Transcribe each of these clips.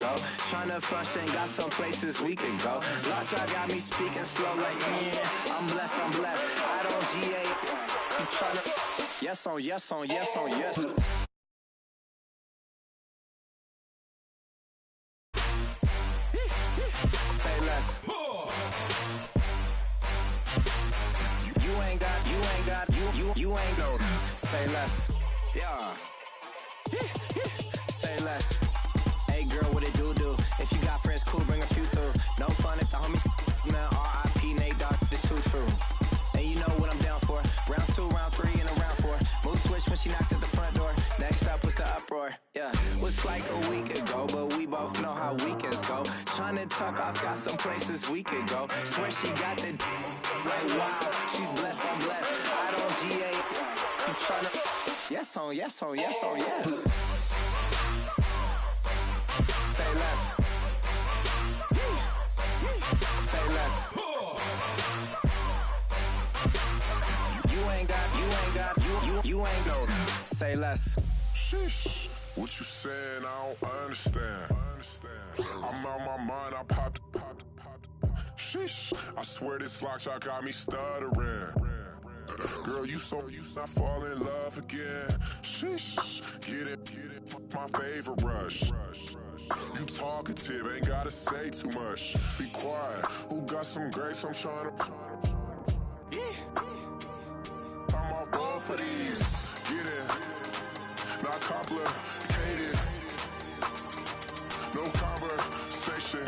Tryna function, got some places we can go. Watch, I got me speaking slow like, yeah, I'm blessed. I don't GA. You tryna, yes on yes on yes on yes. Say less. You ain't no. Say less. Yeah. Say less. Hey girl, what it do? If you got friends, cool, bring a few through. No fun if the homies, man, R.I.P. Nate Dogg, this too true. And you know what I'm down for. Round 2, round 3, and a round 4. Mood switch when she knocked at the front door. Next up was the uproar. Yeah, was like a week ago, but we both know how weekends go. Tryna tuck off, got some places we could go. Swear she got the like wow, she's blessed, I'm blessed. I don't GA. You tryna yes on yes on yes on yes. Say less. Say less. You ain't no. Say less. Sheesh. What you saying? I don't understand. I'm out my mind. I popped. Sheesh. I swear this lockshot got me stuttering. Girl, you not fall in love again. Sheesh. Get it. My favorite rush. You talkative, ain't gotta say too much. Be quiet. Who got some grapes? I'm tryna. I'm all roll for these. Get in. Not complicated. No conversation.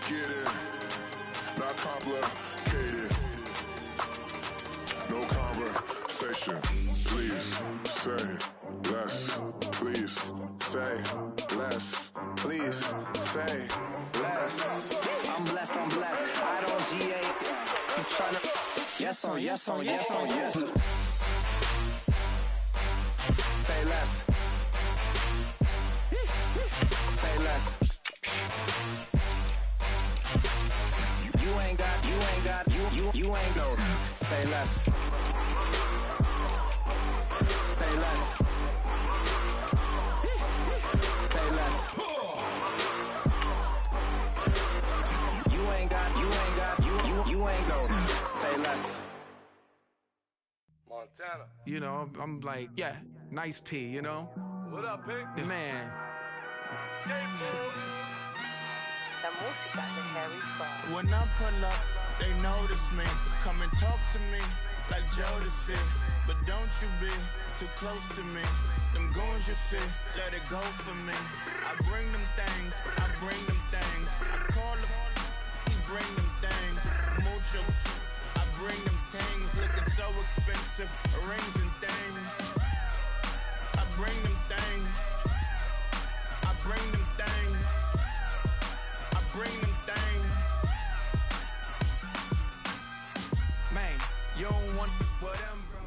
Get in. Not complicated. No conversation. Please say less. Please say less. Please say less. I'm blessed. I don't GA. You tryna yes on yes on yes on yes. Say less. Say less. You ain't no. Say less. Say less. Say less. You ain't no. Say less. Montana. You know, I'm like, yeah, nice P, you know? What up, Pig? Man. La música de Harry Fraud. When I pull up, they notice me. Come and talk to me like Jodeci. But don't you be too close to me. Them goons you see, let it go for me. I bring them things, I call them, he bring them things. Mucho, I bring them things. Looking so expensive, rings and things. I bring them things. I bring them things. I bring them things. Man, you don't want what them, bro.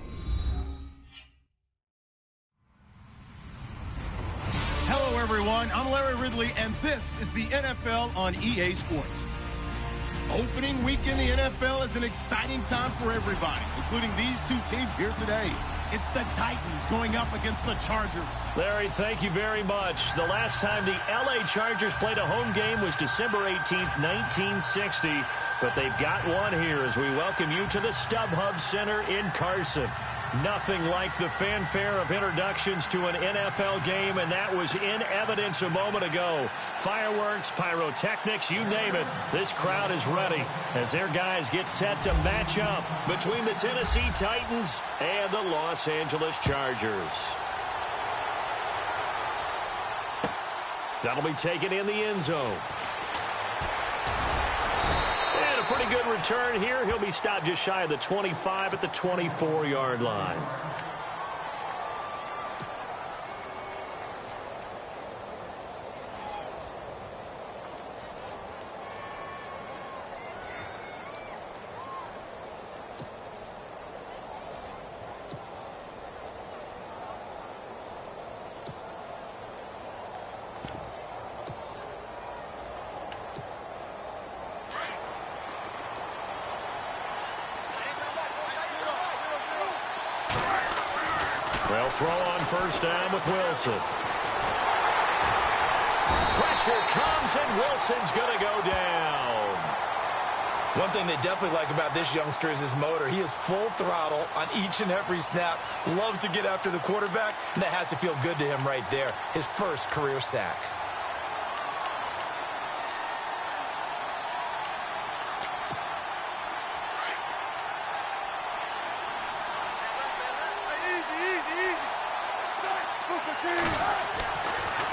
Hello, everyone. I'm Larry Ridley, and this is the NFL on EA Sports. Opening week in the NFL is an exciting time for everybody, including these two teams here today. It's the Titans going up against the Chargers. Larry, thank you very much. The last time the LA Chargers played a home game was December 18th, 1960. But they've got one here as we welcome you to the StubHub Center in Carson. Nothing like the fanfare of introductions to an NFL game, and that was in evidence a moment ago. Fireworks, pyrotechnics, you name it. This crowd is ready as their guys get set to match up between the Tennessee Titans and the Los Angeles Chargers. That'll be taken in the end zone. Pretty good return here. He'll be stopped just shy of the 25 at the 24-yard line. They'll throw on first down with Wilson. Pressure pressure comes, and Wilson's going to go down. One thing they definitely like about this youngster is his motor. He is full throttle on each and every snap. Loves to get after the quarterback, and that has to feel good to him right there. His first career sack.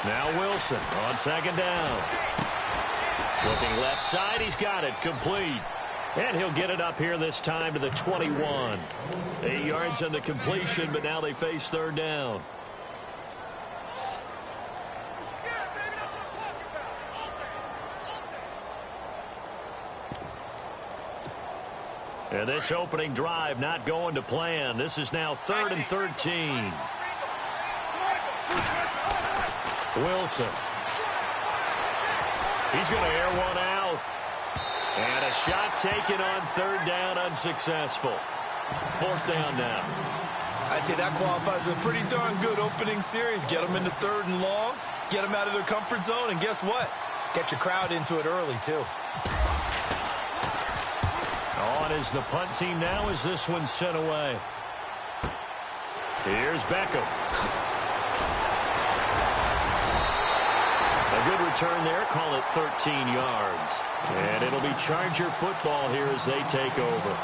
Now Wilson on second down. Looking left side, he's got it, complete. And he'll get it up here this time to the 21. 8 yards on the completion, but now they face third down. And this opening drive not going to plan. This is now 3rd and 13. Wilson. He's going to air one out. And a shot taken on third down, unsuccessful. 4th down now. I'd say that qualifies as a pretty darn good opening series. Get them into 3rd and long, get them out of their comfort zone, and guess what? Get your crowd into it early, too. On is the punt team now as this one's sent away. Here's Beckham. A good return there, call it 13 yards. And it'll be Charger football here as they take over.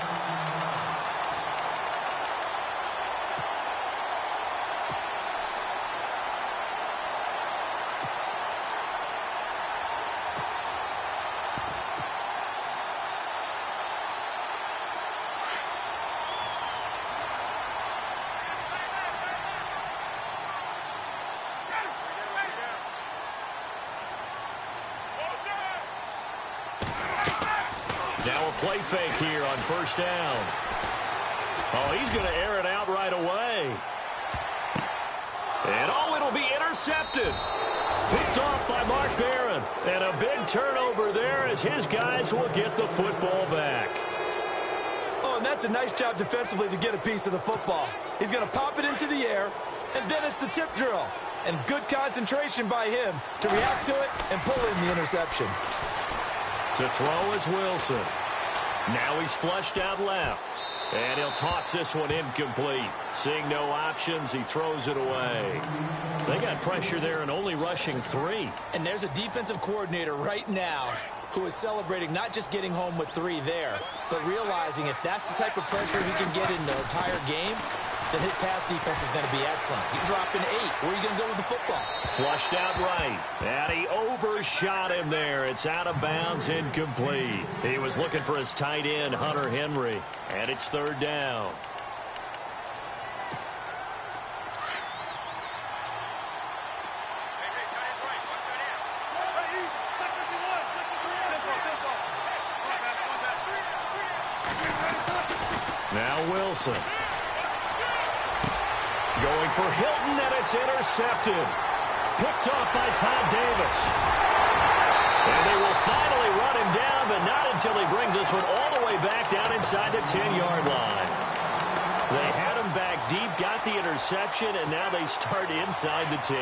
Now a play fake here on first down. Oh, he's going to air it out right away. And oh, it'll be intercepted. Picked off by Mark Barron. And a big turnover there as his guys will get the football back. Oh, and that's a nice job defensively to get a piece of the football. He's going to pop it into the air, and then it's the tip drill. And good concentration by him to react to it and pull in the interception. To throw is Wilson. Now he's flushed out left. And he'll toss this one incomplete. Seeing no options, he throws it away. They got pressure there and only rushing 3. And there's a defensive coordinator right now who is celebrating not just getting home with 3 there, but realizing if that's the type of pressure he can get in the entire game, then his pass defense is going to be excellent. You drop an 8. Where are you going to go with the football? Flushed out right. And he overshot him there. It's out of bounds, incomplete. He was looking for his tight end, Hunter Henry. And it's third down. Now Wilson. Going for Hilton, and it's intercepted. Picked off by Todd Davis. And they will finally run him down, but not until he brings this one all the way back down inside the 10-yard line. They had him back deep, got the interception, and now they start inside the 10.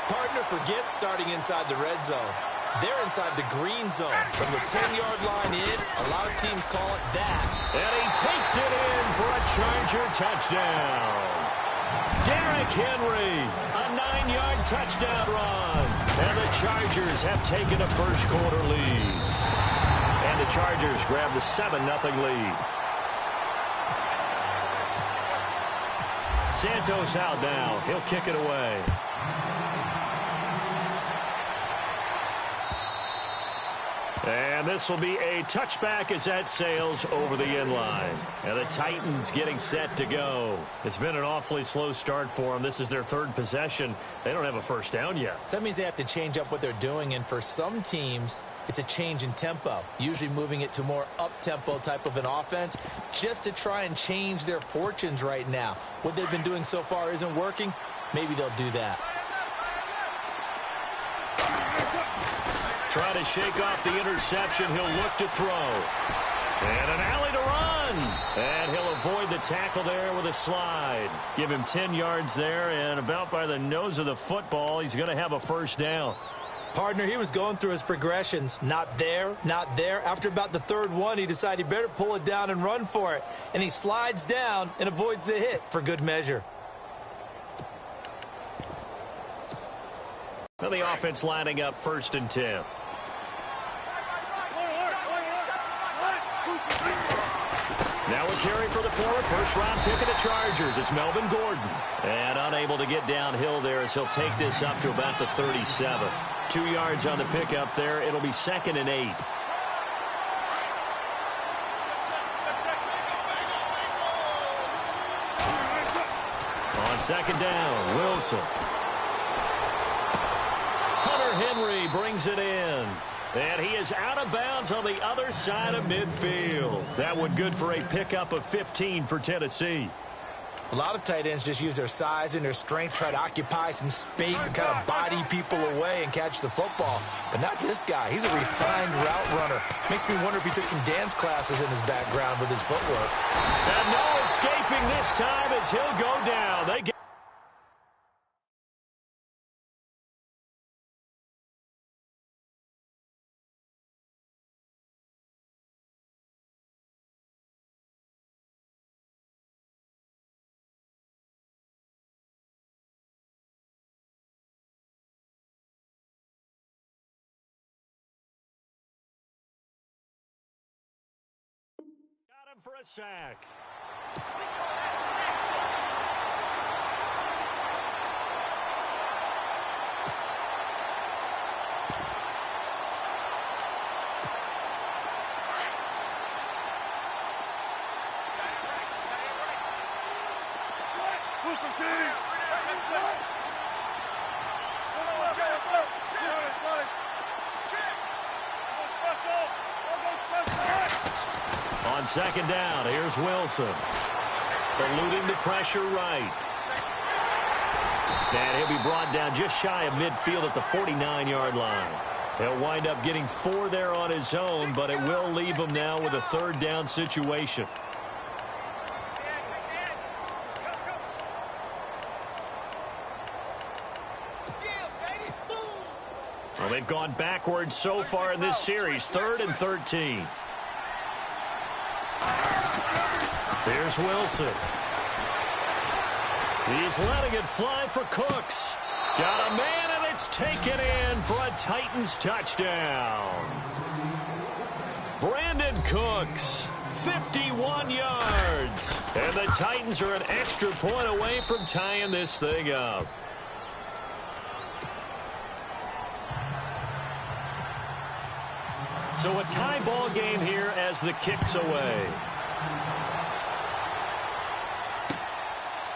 Partner forgets starting inside the red zone. They're inside the green zone. From the 10-yard line in, a lot of teams call it that. And he takes it in for a Charger touchdown. Derrick Henry, a 9-yard touchdown run. And the Chargers have taken a first-quarter lead. And the Chargers grab the 7-0 lead. Santos out now. He'll kick it away. And this will be a touchback as that sails over the end line. And the Titans getting set to go. It's been an awfully slow start for them. This is their 3rd possession. They don't have a first down yet. So that means they have to change up what they're doing. And for some teams, it's a change in tempo. Usually moving it to more up-tempo type of an offense just to try and change their fortunes right now. What they've been doing so far isn't working. Maybe they'll do that. Try to shake off the interception. He'll look to throw. And an alley to run. And he'll avoid the tackle there with a slide. Give him 10 yards there, and about by the nose of the football, he's going to have a first down. Partner, he was going through his progressions. Not there, not there. After about the third one, he decided he better pull it down and run for it. And he slides down and avoids the hit for good measure. Now the offense lining up 1st and 10. Now a carry for the forward, first-round pick of the Chargers. It's Melvin Gordon. And unable to get downhill there as he'll take this up to about the 37. 2 yards on the pickup there. It'll be 2nd and 8. On 2nd down, Wilson. Hunter Henry brings it in. And he is out of bounds on the other side of midfield. That one good for a pickup of 15 for Tennessee. A lot of tight ends just use their size and their strength, try to occupy some space and kind of body people away and catch the football. But not this guy. He's a refined route runner. Makes me wonder if he took some dance classes in his background with his footwork. And no escaping this time as he'll go down. They get for a sack. On 2nd down, here's Wilson. Eluding the pressure right. And he'll be brought down just shy of midfield at the 49-yard line. He'll wind up getting 4 there on his own, but it will leave him now with a 3rd down situation. Well, they've gone backwards so far in this series, 3rd and 13. Here's Wilson. He's letting it fly for Cooks. Got a man, and it's taken in for a Titans touchdown. Brandon Cooks, 51 yards. And the Titans are an extra point away from tying this thing up. So a tie ball game here as the kick's away.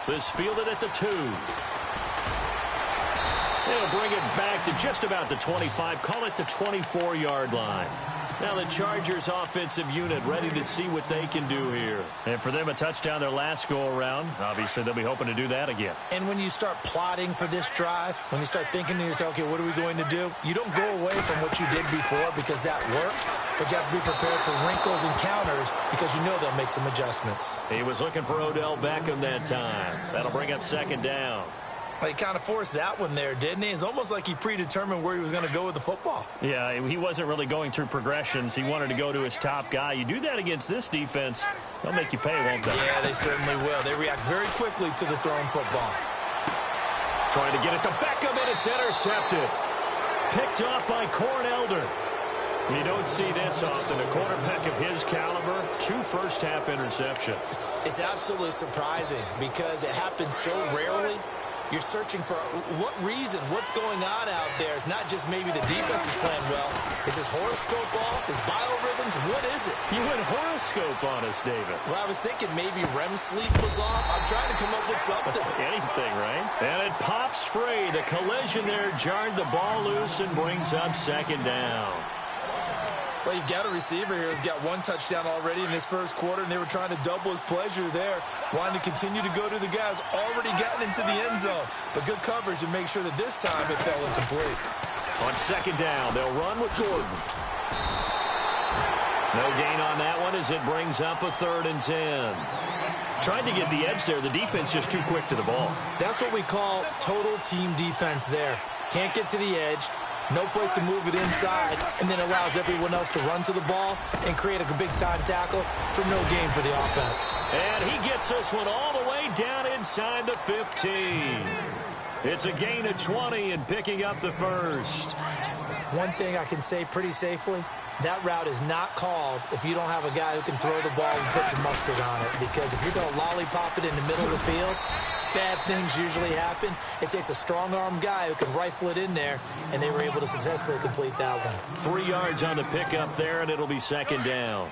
This fielded at the 2. They'll bring it back to just about the 25. Call it the 24-yard line. Now the Chargers offensive unit ready to see what they can do here. And for them, a touchdown their last go-around. Obviously, they'll be hoping to do that again. And when you start plotting for this drive, when you start thinking to yourself, okay, what are we going to do? You don't go away from what you did before because that worked, but you have to be prepared for wrinkles and counters because you know they'll make some adjustments. He was looking for Odell Beckham that time. That'll bring up 2nd down. He kind of forced that one there, didn't he? It's almost like he predetermined where he was going to go with the football. Yeah, he wasn't really going through progressions. He wanted to go to his top guy. You do that against this defense, they'll make you pay, won't they? Yeah, they certainly will. They react very quickly to the thrown football. Trying to get it to Beckham, and it's intercepted. Picked off by Corn Elder. You don't see this often. A quarterback of his caliber, 2 first-half interceptions. It's absolutely surprising because it happens so rarely. You're searching for what reason, what's going on out there. It's not just maybe the defense is playing well. Is his horoscope off? His biorhythms? What is it? You went horoscope on us, David. Well, I was thinking maybe REM sleep was off. I'm trying to come up with something. Anything, right? And it pops free. The collision there jarred the ball loose and brings up 2nd down. Well, you've got a receiver here who's got 1 touchdown already in this first quarter, and they were trying to double his pleasure there, wanting to continue to go to the guys already gotten into the end zone. But good coverage to make sure that this time it fell incomplete. On 2nd down, they'll run with Gordon. No gain on that one as it brings up a 3rd and 10. Trying to get the edge there. The defense just too quick to the ball. That's what we call total team defense there. Can't get to the edge. No place to move it inside, and then allows everyone else to run to the ball and create a big-time tackle for no gain for the offense. And he gets this one all the way down inside the 15. It's a gain of 20 and picking up the first. One thing I can say pretty safely, that route is not called if you don't have a guy who can throw the ball and put some mustard on it. Because if you're going to lollipop it in the middle of the field, bad things usually happen. It takes a strong-arm guy who can rifle it in there, and they were able to successfully complete that one. 3 yards on the pickup there, and it'll be second down.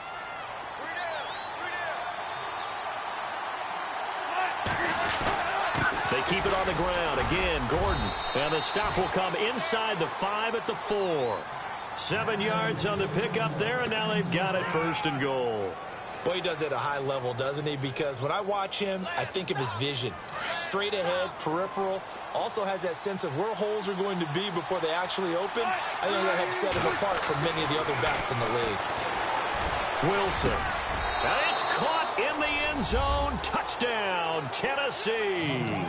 They keep it on the ground. Again, Gordon. And the stop will come inside the 5 at the 4. 7 yards on the pickup there, and now they've got it first and goal. Boy, he does it at a high level, doesn't he? Because when I watch him, I think of his vision. Straight ahead, peripheral. Also has that sense of where holes are going to be before they actually open. I think that helps set him apart from many of the other backs in the league. Wilson. And it's caught in the end zone. Touchdown, Tennessee.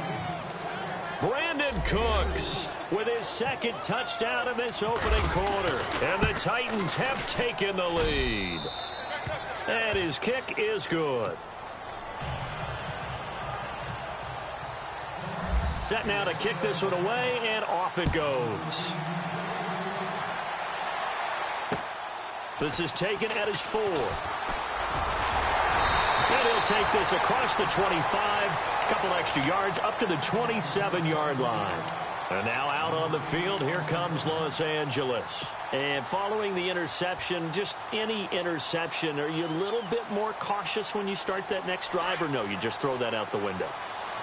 Brandon Cooks with his second touchdown in this opening quarter. And the Titans have taken the lead. And his kick is good. Set now to kick this one away, and off it goes. This is taken at his 4. And he'll take this across the 25. A couple extra yards up to the 27-yard line. And now out on the field, here comes Los Angeles. And following the interception, just any interception, are you a little bit more cautious when you start that next drive, or no, you just throw that out the window?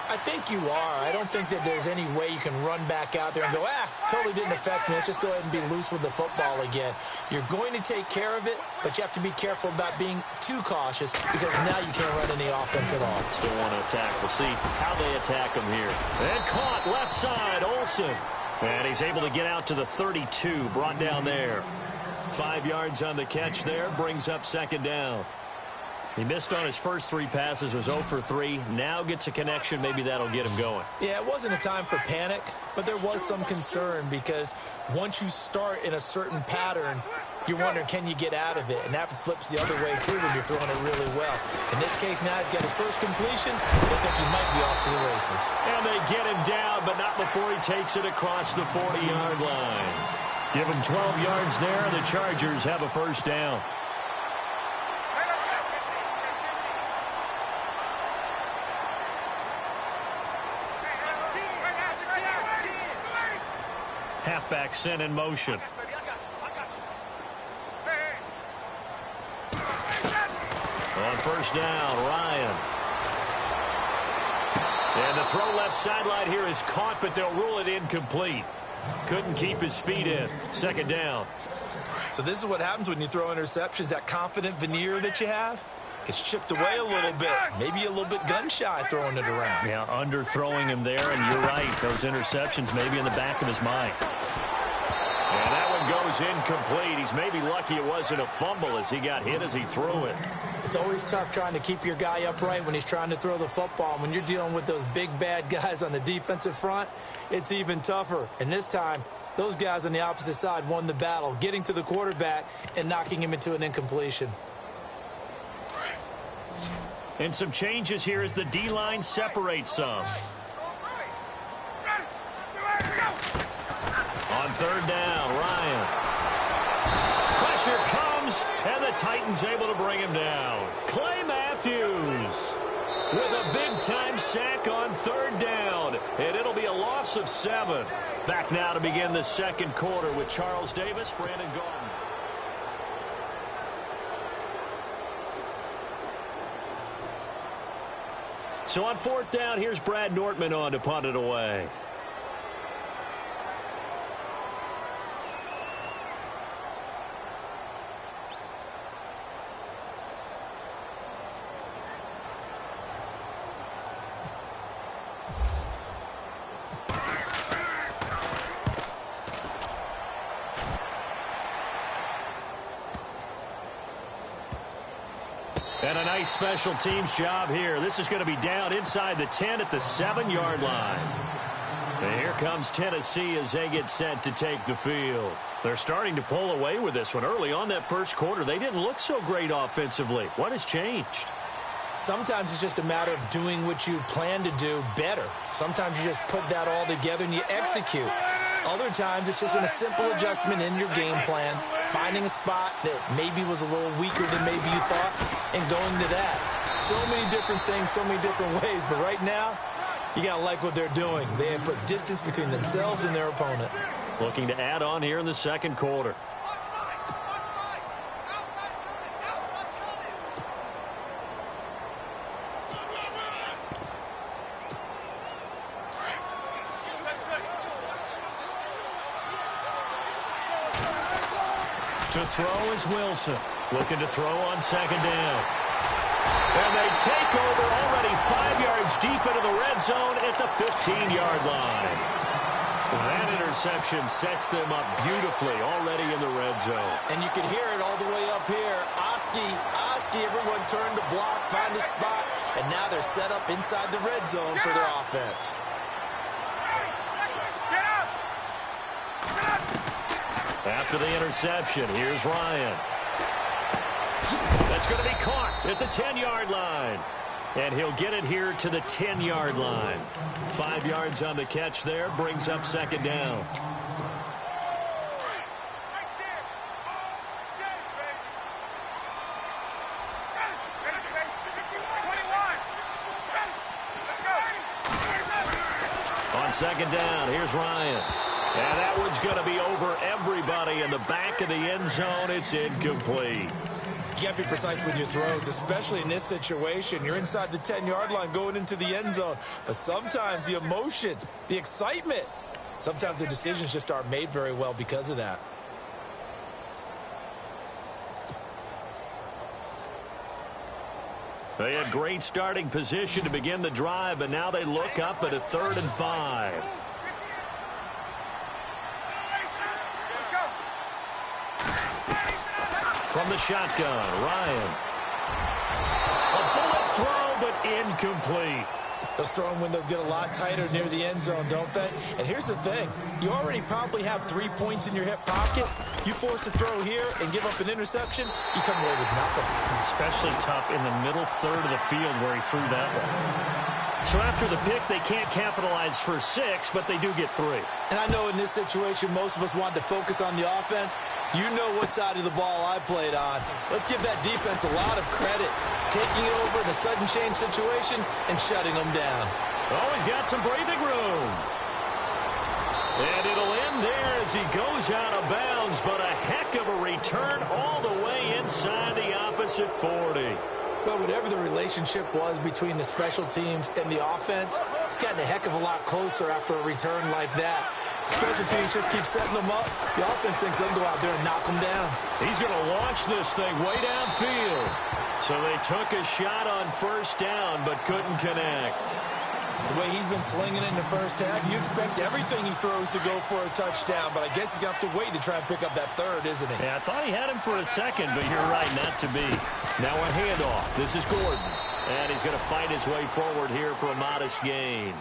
I think you are. I don't think that there's any way you can run back out there and go, totally didn't affect me. Let's just go ahead and be loose with the football again. You're going to take care of it, but you have to be careful about being too cautious because now you can't run any offense at all. Still want to attack. We'll see how they attack him here. And caught left side, Olsen. And he's able to get out to the 32, brought down there. 5 yards on the catch there, brings up second down. He missed on his first 3 passes, was 0 for 3. Now gets a connection. Maybe that'll get him going. Yeah, it wasn't a time for panic, but there was some concern because once you start in a certain pattern, you're wondering, can you get out of it? And that flips the other way, too, when you're throwing it really well. In this case, now he's got his first completion. They think he might be off to the races. And they get him down, but not before he takes it across the 40-yard line. Give him 12 yards there. The Chargers have a first down. Halfback sent in motion. On first down, Ryan. And the throw left sideline here is caught, but they'll rule it incomplete. Couldn't keep his feet in. Second down. So this is what happens when you throw interceptions. That confident veneer that you have gets chipped away a little bit. Maybe a little bit gun-shy throwing it around. Yeah, underthrowing him there, and you're right. Those interceptions maybe in the back of his mind. And that one goes incomplete. He's maybe lucky it wasn't a fumble as he got hit as he threw it. It's always tough trying to keep your guy upright when he's trying to throw the football. When you're dealing with those big, bad guys on the defensive front, it's even tougher. And this time, those guys on the opposite side won the battle, getting to the quarterback and knocking him into an incompletion. And some changes here as the D-line separates some. On third down, Ryan. Pressure comes, and the Titans able to bring him down. Clay Matthews with a big-time sack on third down, and it'll be a loss of 7. Back now to begin the second quarter with Charles Davis, Brandon Gaudin. So on fourth down, here's Brad Nortman on to punt it away. And a nice special teams job here. This is going to be down inside the 10 at the 7-yard line. And here comes Tennessee as they get set to take the field. They're starting to pull away with this one. Early on that first quarter, they didn't look so great offensively. What has changed? Sometimes it's just a matter of doing what you plan to do better. Sometimes you just put that all together and you execute. Other times it's just in a simple adjustment in your game plan, finding a spot that maybe was a little weaker than maybe you thought, and going to that. So many different things, so many different ways, but right now, you got to like what they're doing. They have put distance between themselves and their opponent. Looking to add on here in the second quarter. To throw is Wilson. Looking to throw on second down. And they take over already 5 yards deep into the red zone at the 15-yard line. That interception sets them up beautifully already in the red zone. And you can hear it all the way up here. Oski, everyone turned to block, find a spot, and now they're set up inside the red zone for their offense. After the interception, here's Ryan. That's going to be caught at the 10-yard line. And he'll get it here to the 10-yard line. 5 yards on the catch there, brings up second down. On second down, here's Ryan. And that one's going to be over everybody in the back of the end zone. It's incomplete. You got to be precise with your throws, especially in this situation. You're inside the 10-yard line going into the end zone. But sometimes the emotion, the excitement, sometimes the decisions just aren't made very well because of that. They had great starting position to begin the drive, but now they look up at a 3rd and 5. From the shotgun, Ryan. A bullet throw, but incomplete. Those throwing windows get a lot tighter near the end zone, don't they? And here's the thing. You already probably have 3 points in your hip pocket. You force a throw here and give up an interception, you come away with nothing. Especially tough in the middle third of the field where he threw that one. So after the pick, they can't capitalize for 6, but they do get 3. And I know in this situation, most of us wanted to focus on the offense. You know what side of the ball I played on. Let's give that defense a lot of credit. Taking it over in a sudden change situation and shutting them down. Oh, he's got some breathing room. And it'll end there as he goes out of bounds, but a heck of a return all the way inside the opposite 40. Well, whatever the relationship was between the special teams and the offense, it's gotten a heck of a lot closer after a return like that. The special teams just keep setting them up. The offense thinks they'll go out there and knock them down. He's going to launch this thing way downfield. So they took a shot on first down, but couldn't connect. The way he's been slinging it in the first half, you expect everything he throws to go for a touchdown, but I guess he's going to have to wait to try and pick up that 3rd, isn't he? Yeah, I thought he had him for a second, but you're right, not to be. Now a handoff. This is Gordon. And he's going to fight his way forward here for a modest gain.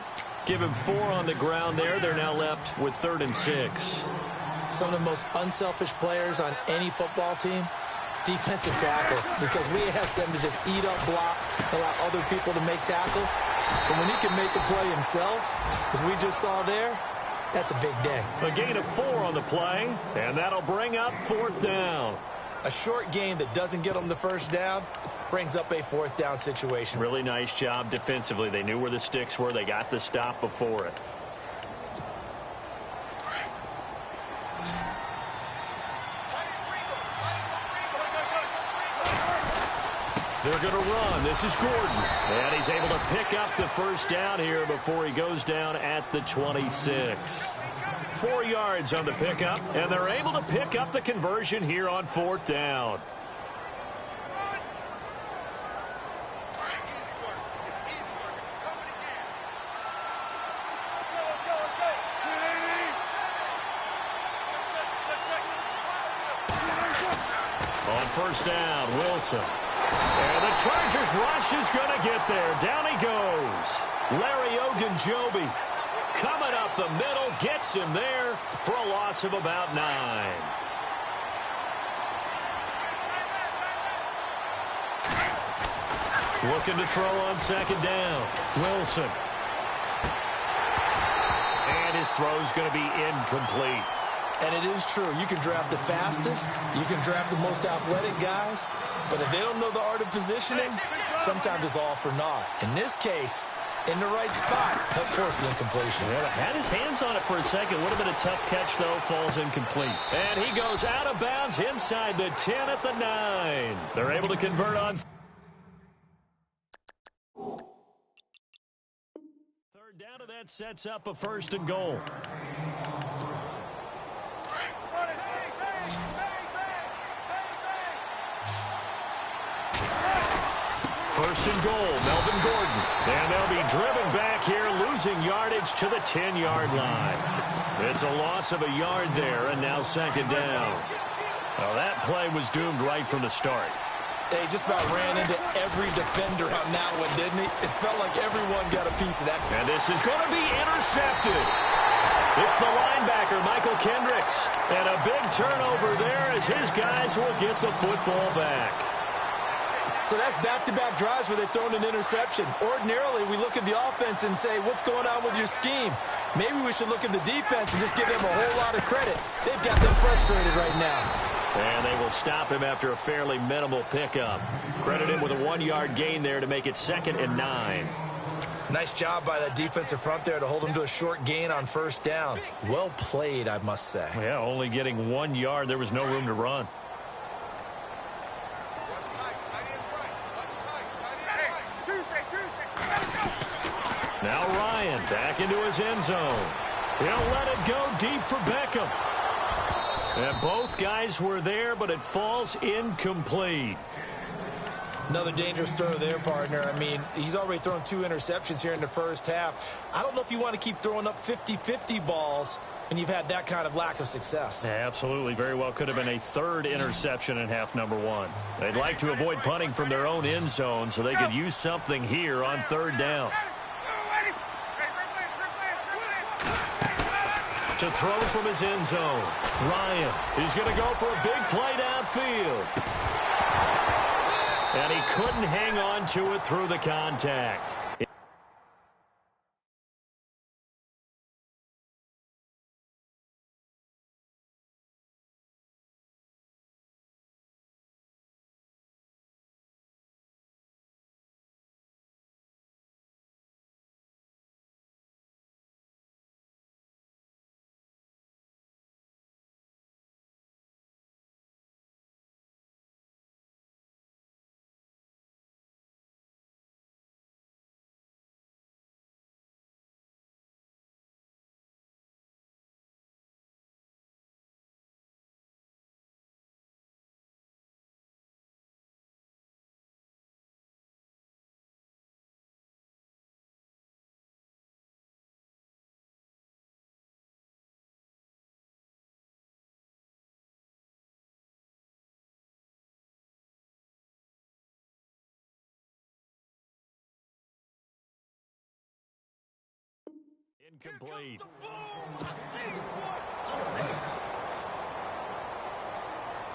Give him 4 on the ground there. They're now left with 3rd and 6. Some of the most unselfish players on any football team, defensive tackles, because we ask them to just eat up blocks, allow other people to make tackles. But when he can make a play himself, as we just saw there, that's a big day. A gain of 4 on the play, and that'll bring up 4th down. A short gain that doesn't get them the first down brings up a 4th down situation. Really nice job defensively. They knew where the sticks were. They got the stop before it. They're going to run. This is Gordon. And he's able to pick up the first down here before he goes down at the 26. 4 yards on the pickup, and they're able to pick up the conversion here on 4th down. On first down, Wilson. And the Chargers rush is going to get there. Down he goes. Larry Ogunjobi coming up the middle, gets him there for a loss of about 9. Looking to throw on second down. Wilson. And his throw's going to be incomplete. And it is true. You can draft the fastest. You can draft the most athletic guys. But if they don't know the art of positioning, sometimes it's all for naught. In this case, in the right spot, he'll force the incompletion. Yeah, had his hands on it for a second. Would have been a tough catch, though. Falls incomplete. And he goes out of bounds inside the 10 at the 9. They're able to convert on third down, and that sets up a 1st and goal. First and goal, Melvin Gordon. And they'll be driven back here, losing yardage to the 10-yard line. It's a loss of a yard there, and now second down. Well, that play was doomed right from the start. They just about ran into every defender on that one, didn't he? It felt like everyone got a piece of that. And this is going to be intercepted. It's the linebacker, Michael Kendricks. And a big turnover there as his guys will get the football back. So that's back-to-back drives where they've thrown an interception. Ordinarily, we look at the offense and say, what's going on with your scheme? Maybe we should look at the defense and just give them a whole lot of credit. They've got them frustrated right now. And they will stop him after a fairly minimal pickup. Credit him with a 1-yard gain there to make it 2nd and 9. Nice job by that defensive front there to hold him to a short gain on 1st down. Well played, I must say. Yeah, only getting 1 yard. There was no room to run. Now Ryan back into his end zone. He'll let it go deep for Beckham. And both guys were there, but it falls incomplete. Another dangerous throw there, partner. I mean, he's already thrown 2 interceptions here in the first half. I don't know if you want to keep throwing up 50-50 balls when you've had that kind of lack of success. Yeah, absolutely. Very well could have been a 3rd interception in half number 1. They'd like to avoid punting from their own end zone so they could use something here on 3rd down. To throw from his end zone. Ryan, he's going to go for a big play downfield. And he couldn't hang on to it through the contact. Incomplete.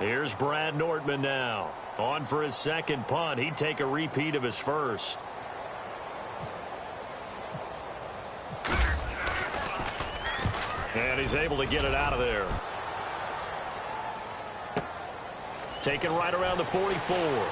Here's Brad Nordman now. On for his 2nd punt. He'd take a repeat of his 1st. And he's able to get it out of there. Taken right around the 44.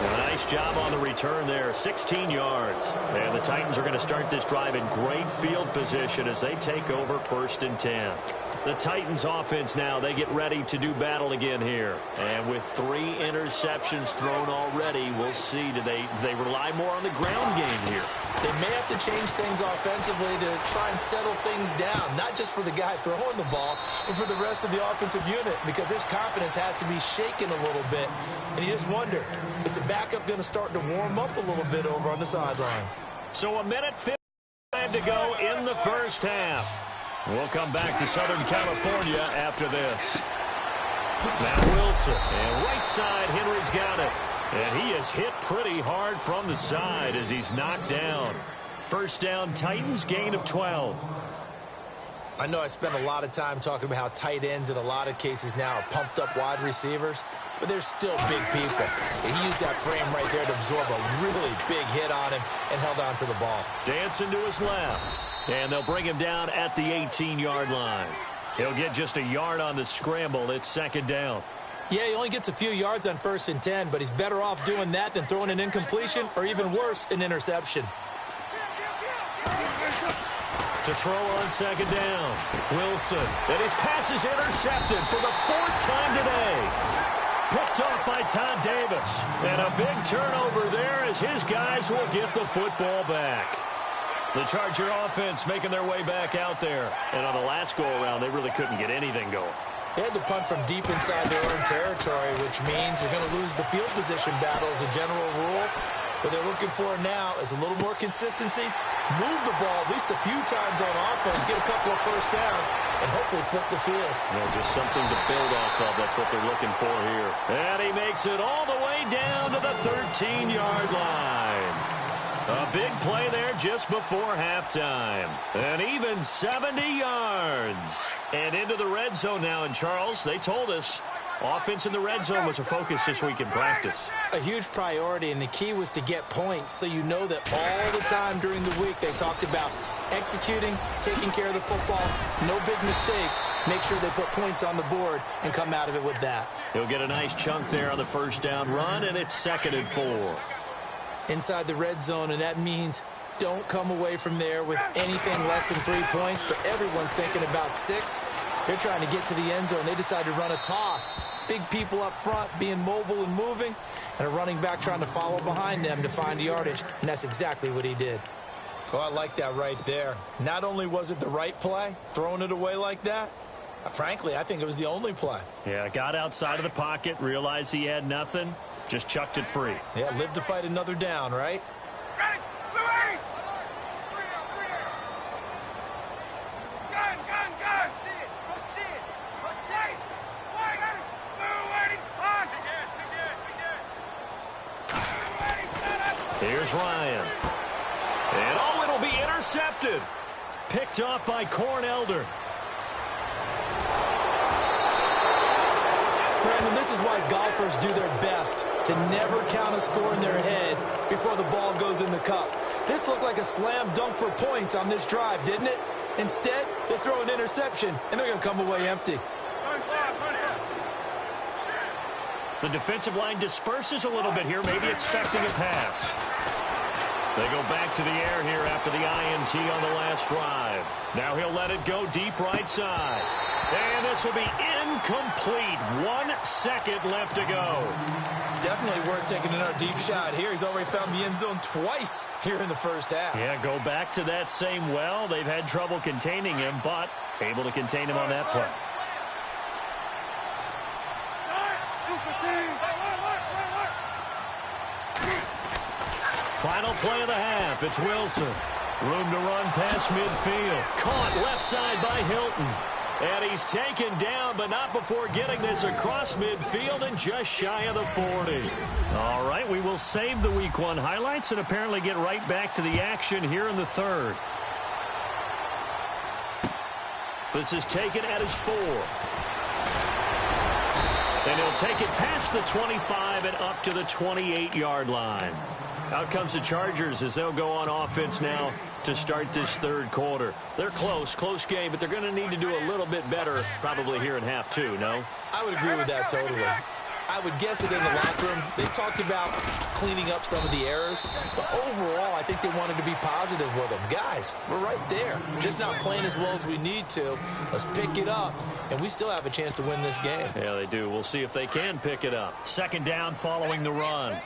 Nice job on the return there, 16 yards. And the Titans are going to start this drive in great field position as they take over 1st and 10. The Titans offense now, they get ready to do battle again here. And with 3 interceptions thrown already, we'll see, do they rely more on the ground game here? They may have to change things offensively to try and settle things down, not just for the guy throwing the ball, but for the rest of the offensive unit, because his confidence has to be shaken a little bit. And you just wonder, is the backup going to start to warm up a little bit over on the sideline? So a minute 55 to go in the first half. We'll come back to Southern California after this. Now Wilson, and right side, Henry's got it. And he is hit pretty hard from the side as he's knocked down. First down, Titans, gain of 12. I know I spent a lot of time talking about how tight ends in a lot of cases now are pumped up wide receivers, but they're still big people. He used that frame right there to absorb a really big hit on him and held on to the ball. Dancing to his left, and they'll bring him down at the 18-yard line. He'll get just a yard on the scramble. It's second down. Yeah, he only gets a few yards on 1st and 10, but he's better off doing that than throwing an incompletion or even worse, an interception. To throw on second down, Wilson. And his pass is intercepted for the 4th time today. Picked off by Todd Davis. And a big turnover there as his guys will get the football back. The Charger offense making their way back out there. And on the last go-around, they really couldn't get anything going. They had to punt from deep inside their own territory, which means you're going to lose the field position battle as a general rule. What they're looking for now is a little more consistency, move the ball at least a few times on offense, get a couple of first downs, and hopefully flip the field. Just something to build off of. That's what they're looking for here. And he makes it all the way down to the 13-yard line. A big play there just before halftime. An even 70 yards. And into the red zone now. And, Charles, they told us offense in the red zone was a focus this week in practice. A huge priority, and the key was to get points, so you know that all the time during the week they talked about executing, taking care of the football, no big mistakes, make sure they put points on the board and come out of it with that. He'll get a nice chunk there on the first down run, and it's 2nd and 4. Inside the red zone, and that means don't come away from there with anything less than 3 points, but everyone's thinking about 6. They're trying to get to the end zone. They decide to run a toss. Big people up front being mobile and moving, and a running back trying to follow behind them to find yardage, and that's exactly what he did. Oh, I like that right there. Not only was it the right play, throwing it away like that, frankly, I think it was the only play. Yeah, got outside of the pocket, realized he had nothing, just chucked it free. Yeah, live to fight another down, right? Here's Ryan. And oh, it'll be intercepted. Picked off by Corn Elder. Brandon, this is why golfers do their best to never count a score in their head before the ball goes in the cup. This looked like a slam dunk for points on this drive, didn't it? Instead, they throw an interception, and they're going to come away empty. The defensive line disperses a little bit here, maybe expecting a pass. They go back to the air here after the INT on the last drive. Now he'll let it go deep right side. And this will be incomplete. 1 second left to go. Definitely worth taking another deep shot here. He's already found the end zone twice here in the first half. Yeah, go back to that same well. They've had trouble containing him, but able to contain him on that play. Final play of the half. It's Wilson. Room to run past midfield. Caught left side by Hilton. And he's taken down, but not before getting this across midfield and just shy of the 40. All right, we will save the Week 1 highlights and apparently get right back to the action here in the third. This is taken at his 4. And he'll take it past the 25 and up to the 28-yard line. Out comes the Chargers as they'll go on offense now to start this third quarter. They're close game, but they're going to need to do a little bit better probably here in half 2, no? I would agree with that totally. I would guess it in the locker room. They talked about cleaning up some of the errors, but overall, I think they wanted to be positive with them. Guys, we're right there. Just not playing as well as we need to. Let's pick it up, and we still have a chance to win this game. Yeah, they do. We'll see if they can pick it up. Second down following the run.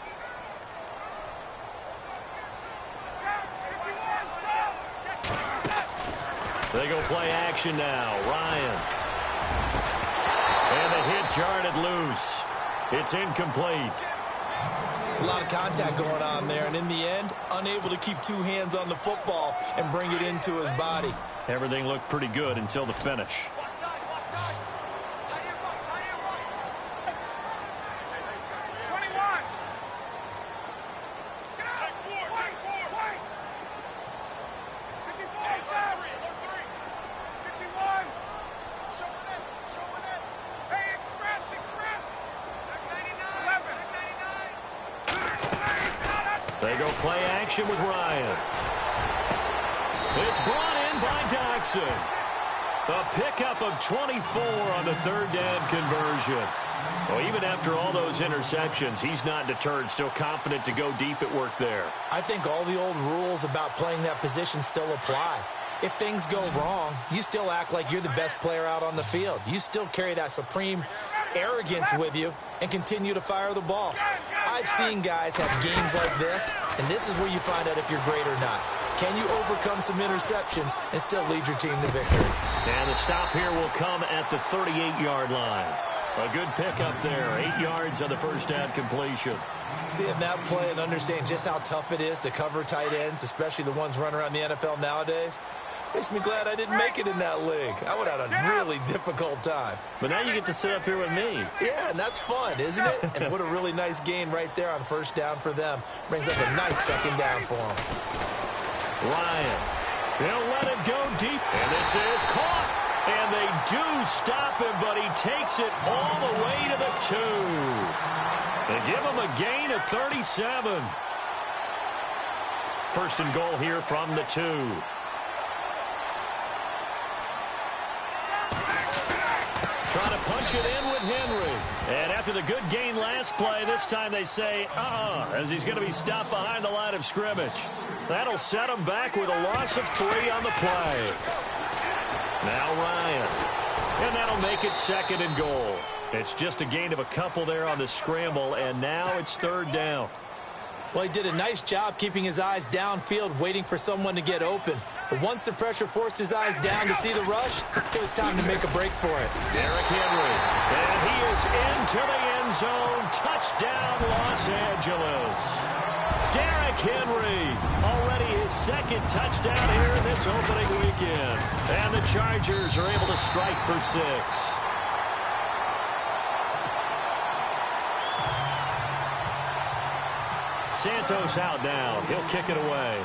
They go play action now. Ryan. And the hit jarred it loose. It's incomplete. It's a lot of contact going on there, and in the end, unable to keep 2 hands on the football and bring it into his body. Everything looked pretty good until the finish. They go play action with Ryan. It's brought in by Doxson. A pickup of 24 on the third down conversion. Well, even after all those interceptions, he's not deterred, still confident to go deep at work there. I think all the old rules about playing that position still apply. If things go wrong, you still act like you're the best player out on the field. You still carry that supreme arrogance with you and continue to fire the ball. I've seen guys have games like this, and this is where you find out if you're great or not. Can you overcome some interceptions and still lead your team to victory? And the stop here will come at the 38-yard line. A good pickup there, 8 yards on the first down completion. Seeing that play and understanding just how tough it is to cover tight ends, especially the ones running around the NFL nowadays, makes me glad I didn't make it in that league. I would have had a really difficult time. But now you get to sit up here with me. Yeah, and that's fun, isn't it? And what a really nice gain right there on first down for them. Brings up a nice second down for them. Ryan, he'll let it go deep. And this is caught. And they do stop him, but he takes it all the way to the 2. They give him a gain of 37. First and goal here from the 2. Trying to punch it in with Henry. And after the good gain last play, this time they say, as he's going to be stopped behind the line of scrimmage. That'll set him back with a loss of 3 on the play. Now Ryan. And that'll make it second and goal. It's just a gain of a couple there on the scramble, and now it's third down. Well, he did a nice job keeping his eyes downfield, waiting for someone to get open. But once the pressure forced his eyes down to see the rush, it was time to make a break for it. Derrick Henry. And he is into the end zone. Touchdown, Los Angeles. Derrick Henry, already his second touchdown here in this opening weekend. And the Chargers are able to strike for 6. Santos out now. He'll kick it away.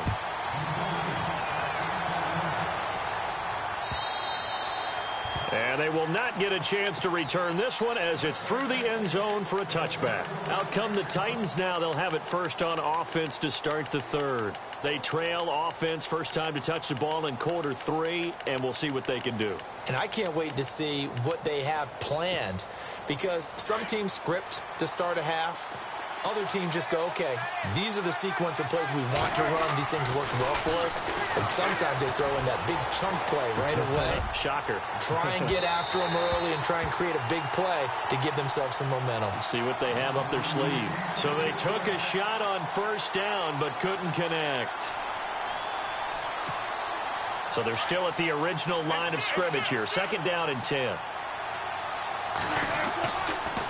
And they will not get a chance to return this one as it's through the end zone for a touchback. Out come the Titans now. They'll have it first on offense to start the third. They trail offense first time to touch the ball in quarter 3, and we'll see what they can do. And I can't wait to see what they have planned, because some teams script to start a half. Other teams just go, okay, these are the sequence of plays we want to run. These things worked well for us. And sometimes they throw in that big chunk play right away. Shocker. Try and get after them early and try and create a big play to give themselves some momentum. See what they have up their sleeve. So they took a shot on first down but couldn't connect. So they're still at the original line of scrimmage here. Second down and 10.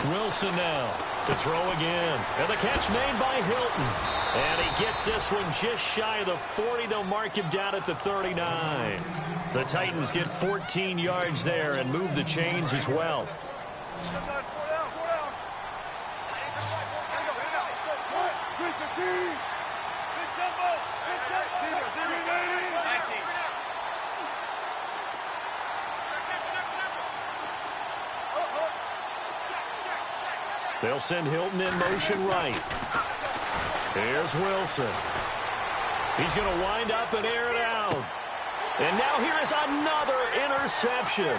Wilson now to throw again. And the catch made by Hilton. And he gets this one just shy of the 40. They'll mark him down at the 39. The Titans get 14 yards there and move the chains as well. They'll send Hilton in motion right. Here's Wilson. He's going to wind up and air it out. And now here is another interception.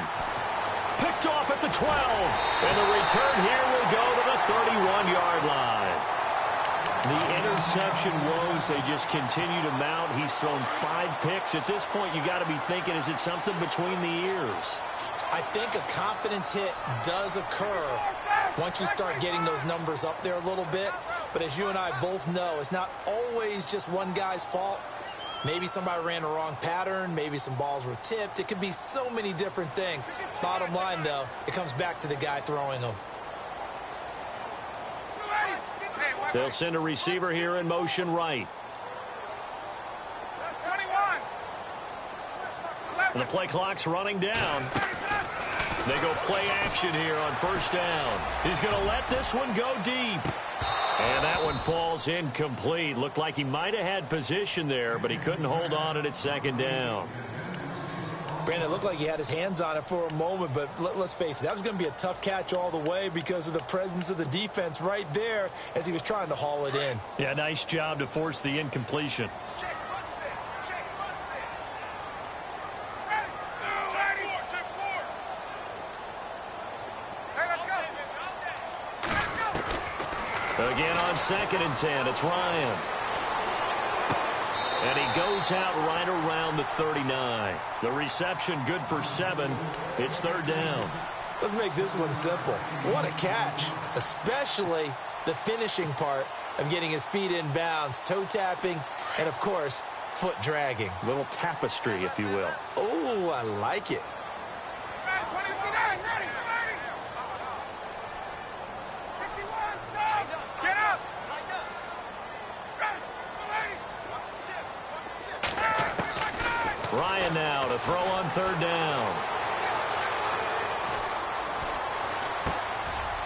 Picked off at the 12. And the return here will go to the 31-yard line. The interception woes, they just continue to mount. He's thrown 5 picks. At this point, you got to be thinking, is it something between the ears? I think a confidence hit does occur once you start getting those numbers up there a little bit. But as you and I both know, it's not always just one guy's fault. Maybe somebody ran the wrong pattern. Maybe some balls were tipped. It could be so many different things. Bottom line, though, it comes back to the guy throwing them. They'll send a receiver here in motion right. And the play clock's running down. They go play action here on first down. He's going to let this one go deep. And that one falls incomplete. Looked like he might have had position there, but he couldn't hold on at second down. Granted, it looked like he had his hands on it for a moment, but let's face it, that was going to be a tough catch all the way because of the presence of the defense right there as he was trying to haul it in. Yeah, nice job to force the incompletion. Again on 2nd and 10, it's Ryan. And he goes out right around the 39. The reception good for 7. It's 3rd down. Let's make this one simple. What a catch, especially the finishing part of getting his feet in bounds, toe tapping, and, of course, foot dragging. Little tapestry, if you will. Oh, I like it. Ryan now to throw on 3rd down.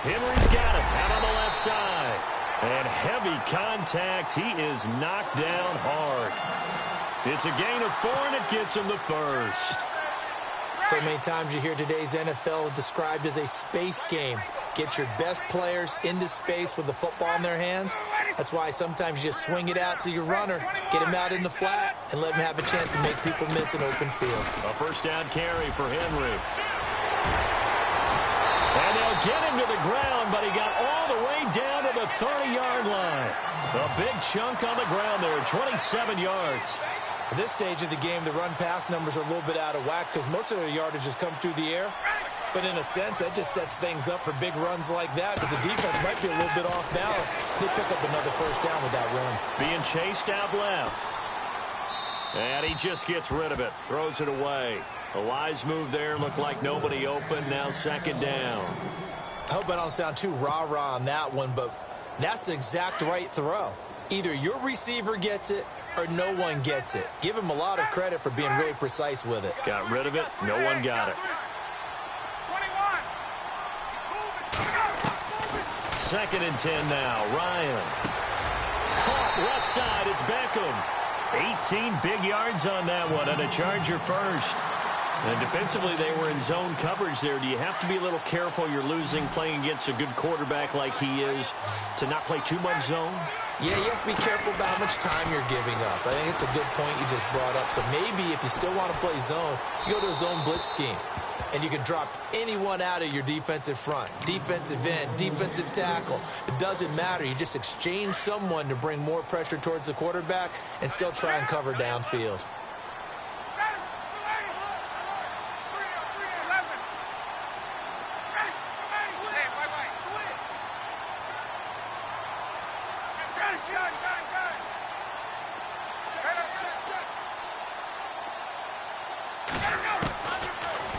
Henry's got it out on the left side. And heavy contact. He is knocked down hard. It's a gain of 4, and it gets him the first. So many times you hear today's NFL described as a space game. Get your best players into space with the football in their hands. That's why sometimes you just swing it out to your runner, get him out in the flat, and let him have a chance to make people miss an open field. A first down carry for Henry. And they'll get him to the ground, but he got all the way down to the 30-yard line. A big chunk on the ground there, 27 yards. At this stage of the game, the run-pass numbers are a little bit out of whack because most of their yardage has come through the air. But in a sense, that just sets things up for big runs like that because the defense might be a little bit off balance. They pick up another first down with that run. Being chased out left. And he just gets rid of it. Throws it away. A wise move there. Looked like nobody open. Now 2nd down. I hope I don't sound too rah-rah on that one, but that's the exact right throw. Either your receiver gets it or no one gets it. Give him a lot of credit for being really precise with it. Got rid of it. No one got it. 2nd and 10 now. Ryan. Caught left side. It's Beckham. 18 big yards on that one, and a Charger first. And defensively, they were in zone coverage there. Do you have to be a little careful? You're losing playing against a good quarterback like he is to not play too much zone? Yeah, you have to be careful about how much time you're giving up. I think it's a good point you just brought up. So maybe if you still want to play zone, you go to a zone blitz scheme. And you can drop anyone out of your defensive front. Defensive end, defensive tackle. It doesn't matter. You just exchange someone to bring more pressure towards the quarterback and still try and cover downfield.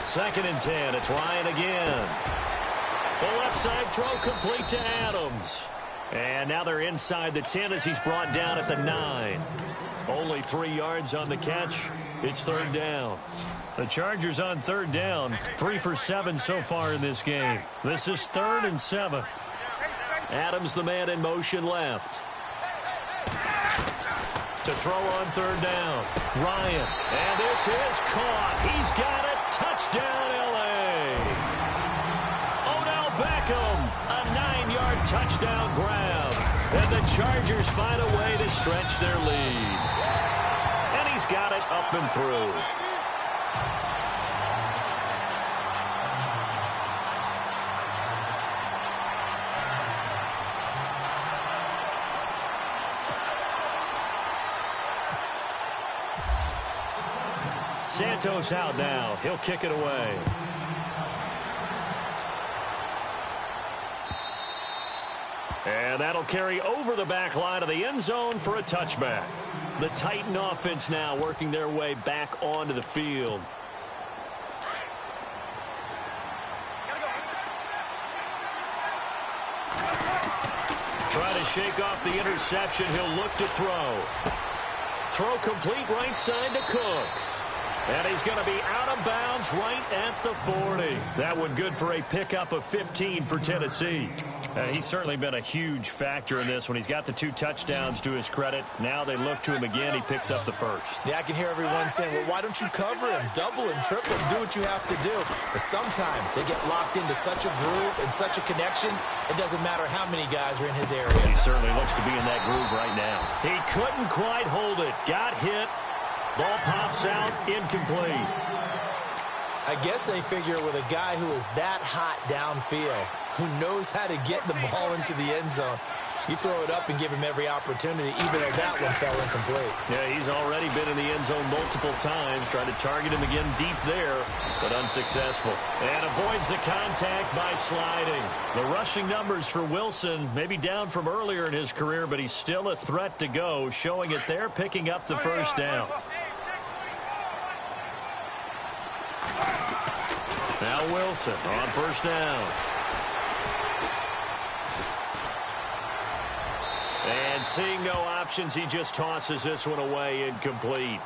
Second and 10. It's Ryan again. The left side throw complete to Adams. And now they're inside the 10 as he's brought down at the 9. Only 3 yards on the catch. It's 3rd down. The Chargers on 3rd down. 3 for 7 so far in this game. This is 3rd and 7. Adams, the man in motion left. To throw on 3rd down. Ryan. And this is caught. He's got it. Touchdown, L.A. Odell Beckham, a 9-yard touchdown grab. And the Chargers find a way to stretch their lead. And he's got it up and through. Santos out now. He'll kick it away. And that'll carry over the back line of the end zone for a touchback. The Titan offense now working their way back onto the field. Trying to shake off the interception. He'll look to throw. Throw complete right side to Cooks. And he's going to be out of bounds right at the 40. That one good for a pickup of 15 for Tennessee. And he's certainly been a huge factor in this when he's got the 2 touchdowns to his credit. Now they look to him again. He picks up the first. Yeah, I can hear everyone saying, well, why don't you cover him? Double him, triple him, do what you have to do. But sometimes they get locked into such a groove and such a connection, it doesn't matter how many guys are in his area. He certainly looks to be in that groove right now. He couldn't quite hold it. Got hit. Ball pops out, incomplete. I guess they figure with a guy who is that hot downfield, who knows how to get the ball into the end zone, you throw it up and give him every opportunity, even though that one fell incomplete. Yeah, he's already been in the end zone multiple times, trying to target him again deep there, but unsuccessful. And avoids the contact by sliding. The rushing numbers for Wilson maybe down from earlier in his career, but he's still a threat to go, showing it there, picking up the first down. Now Wilson on first down. And seeing no options, he just tosses this one away, incomplete.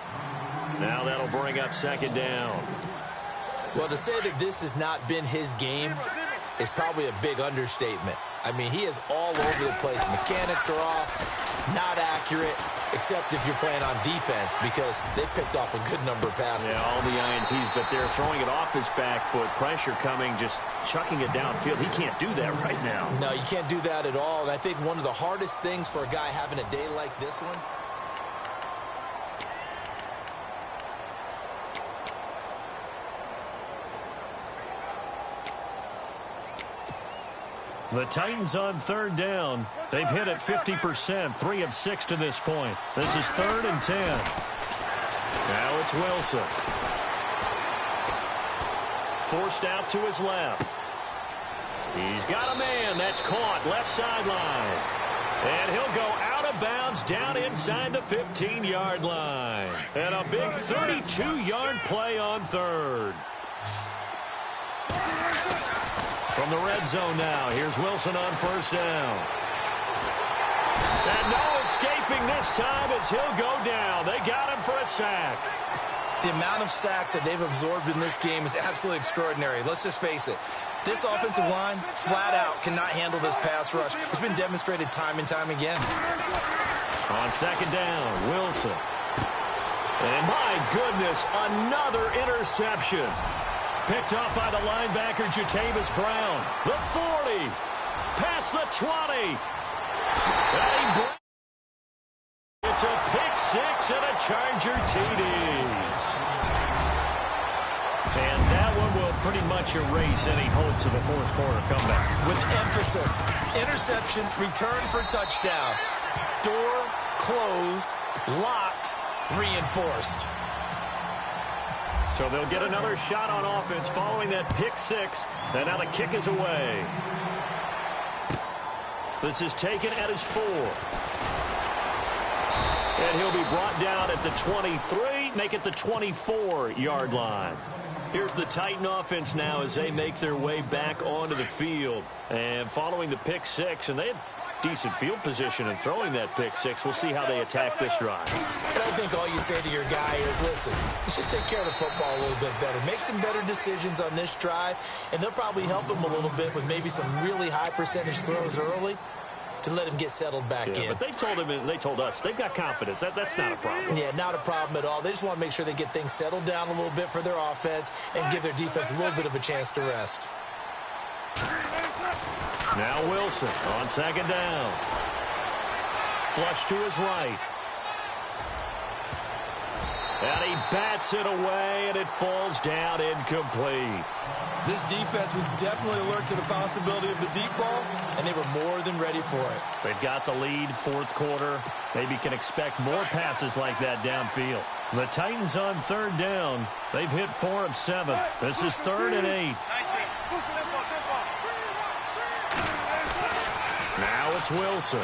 Now that'll bring up second down. Well, to say that this has not been his game is probably a big understatement. I mean, he is all over the place. Mechanics are off, not accurate, except if you're playing on defense, because they picked off a good number of passes. Yeah, all the INTs, but they're throwing it off his back foot. Pressure coming, just chucking it downfield. He can't do that right now. No, you can't do that at all. And I think one of the hardest things for a guy having a day like this one, the Titans on third down. They've hit it 50%, 3 of 6 to this point. This is 3rd and 10. Now it's Wilson. Forced out to his left. He's got a man. That's caught left sideline. And he'll go out of bounds down inside the 15-yard line. And a big 32-yard play on third. From the red zone now, here's Wilson on first down. And no escaping this time as he'll go down. They got him for a sack. The amount of sacks that they've absorbed in this game is absolutely extraordinary. Let's just face it. This offensive line, flat out, cannot handle this pass rush. It's been demonstrated time and time again. On second down, Wilson. And my goodness, another interception. Picked off by the linebacker, Jatavis Brown. The 40. Past the 20. It's a pick six and a Charger TD. And that one will pretty much erase any hopes of a fourth quarter comeback. With emphasis, interception, return for touchdown. Door closed, locked, reinforced. So they'll get another shot on offense following that pick six. And now the kick is away. This is taken at his 4. And he'll be brought down at the 23, make it the 24-yard line. Here's the Titan offense now as they make their way back onto the field. And following the pick six, and they had decent field position in throwing that pick six. We'll see how they attack this drive. And I think all you say to your guy is, listen, let's just take care of the football a little bit better. Make some better decisions on this drive, and they'll probably help him a little bit with maybe some really high percentage throws early to let him get settled back in. But they told him, and they told us, they've got confidence. That's not a problem. Yeah, not a problem at all. They just want to make sure they get things settled down a little bit for their offense and give their defense a little bit of a chance to rest. Now Wilson on second down. Flush to his right. And he bats it away, and it falls down incomplete. This defense was definitely alert to the possibility of the deep ball, and they were more than ready for it. They've got the lead, fourth quarter. Maybe can expect more passes like that downfield. The Titans on third down. They've hit 4 of 7. This is 3rd and 8. Now it's Wilson.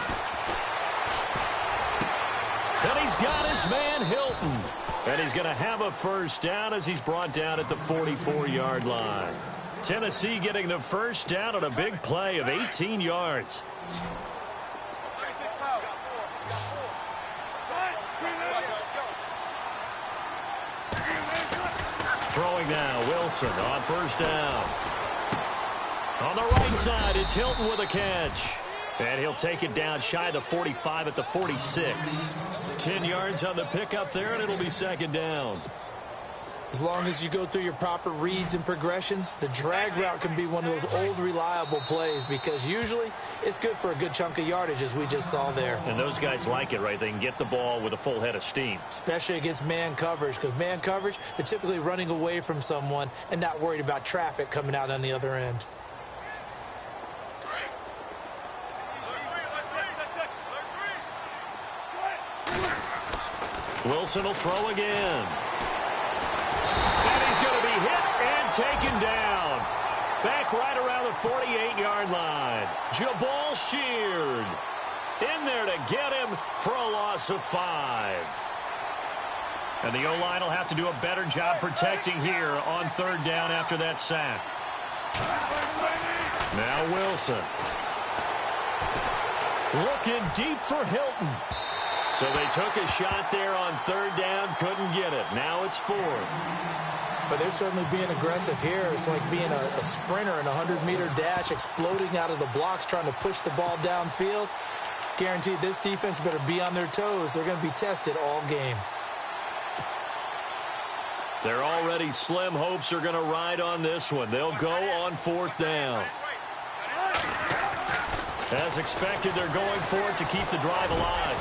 And he's got his man Hilton. And he's going to have a first down as he's brought down at the 44-yard line. Tennessee getting the first down on a big play of 18 yards. Throwing now, Wilson on first down. On the right side, it's Hilton with a catch. And he'll take it down shy of the 45 at the 46. 10 yards on the pickup there, and it'll be second down. As long as you go through your proper reads and progressions, the drag route can be one of those old reliable plays because usually it's good for a good chunk of yardage, as we just saw there. And those guys like it, right? They can get the ball with a full head of steam. Especially against man coverage, because man coverage, they're typically running away from someone and not worried about traffic coming out on the other end. Wilson will throw again. And he's going to be hit and taken down. Back right around the 48-yard line. Jabal Sheard in there to get him for a loss of 5. And the O-line will have to do a better job protecting here on third down after that sack. Now Wilson. Looking deep for Hilton. So they took a shot there on third down, couldn't get it. Now it's 4. But they're certainly being aggressive here. It's like being a sprinter in a 100-meter dash, exploding out of the blocks, trying to push the ball downfield. Guaranteed this defense better be on their toes. They're going to be tested all game. Their already slim hopes are going to ride on this one. They'll go on fourth down. As expected, they're going for it to keep the drive alive.